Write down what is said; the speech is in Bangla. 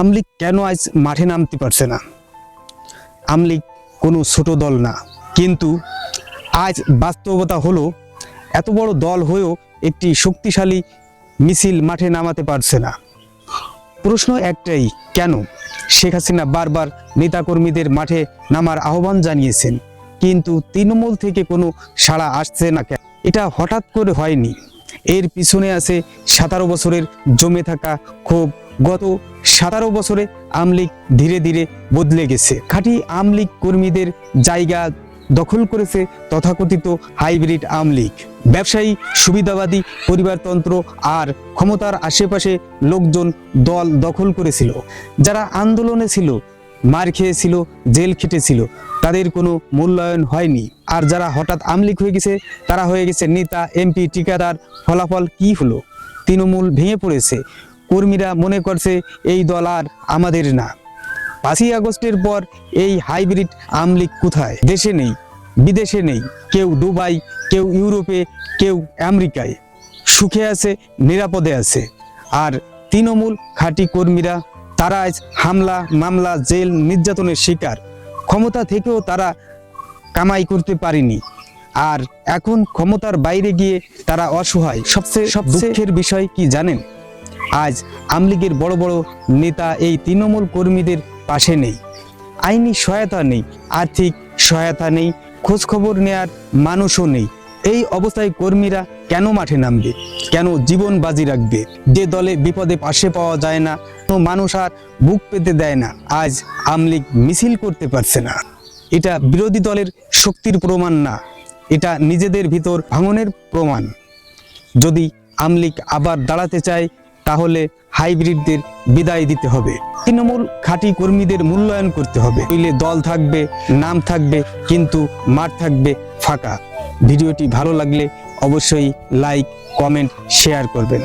আমলিগ কেন আজ মাঠে নামতে পারছে না? আমলিগ কোনো ছোট দল না, কিন্তু আজ বাস্তবতা হলো এত বড় দল হয়েও একটি শক্তিশালী মিছিল মাঠে নামাতে পারছে না। প্রশ্ন একটাই, কেন? শেখ হাসিনা বারবার নেতাকর্মীদের মাঠে নামার আহ্বান জানিয়েছেন, কিন্তু তৃণমূল থেকে কোনো সাড়া আসছে না কেন? এটা হঠাৎ করে হয়নি, এর পিছনে আছে 17 বছরের জমে থাকা ক্ষোভ। গত 17 বছরে আমলিগ ধীরে ধীরে বদলে গেছে। খাঁটি আমলিগ কর্মীদের জায়গা দখল করেছে তথাকথিত হাইব্রিড আমলিগ। ব্যবসায়ী, সুবিধাবাদী, পরিবারতন্ত্র আর ক্ষমতার আশেপাশে লোকজন দল দখল করেছিল। যারা আন্দোলনে ছিল, মার খেয়েছিল, জেল খেটেছিল, তাদের কোনো মূল্যায়ন হয়নি। আর যারা হঠাৎ আমলিগ হয়ে গেছে, তারা হয়ে গেছে নেতা, এমপি, ঠিকাদার। ফলাফল কি হলো? তৃণমূল ভেঙে পড়েছে। কর্মীরা মনে করছে এই দল আর আমাদের না। 5ই আগস্টের পর এই হাইব্রিড আমলিগ কোথায়? দেশে নেই, বিদেশে নেই। কেউ দুবাই, কেউ ইউরোপে, কেউ আমেরিকায়। সুখে আছে, নিরাপদে আছে। আর তৃণমূল খাঁটি কর্মীরা, তারা আজ হামলা, মামলা, জেল, নির্যাতনের শিকার। ক্ষমতা থেকেও তারা কামাই করতে পারেনি, আর এখন ক্ষমতার বাইরে গিয়ে তারা অসহায়। সবচেয়ে দুঃখের বিষয় কি জানেন? আজ আমলিগের বড় বড় নেতা এই তৃণমূল কর্মীদের পাশে নেই। আইনি সহায়তা নেই, আর্থিক সহায়তা নেই, খোঁজখবর নেয়ার মানুষও নেই। এই অবস্থায় কর্মীরা কেন মাঠে নামবে? কেন জীবন বাজি রাখবে? যে দলে বিপদে পাশে পাওয়া যায় না, কোনো মানুষ আর বুক পেতে দেয় না, আজ আমলিগ মিছিল করতে পারছে না। এটা বিরোধী দলের শক্তির প্রমাণ না, এটা নিজেদের ভিতর ভাঙনের প্রমাণ। যদি আমলিগ আবার দাঁড়াতে চায়, তাহলে হাইব্রিডদের বিদায় দিতে হবে। তৃণমূল খাঁটি কর্মীদের মূল্যায়ন করতে হবে। নইলে দল থাকবে, নাম থাকবে, কিন্তু মাঠ থাকবে ফাঁকা। ভিডিওটি ভালো লাগলে অবশ্যই লাইক, কমেন্ট, শেয়ার করবেন।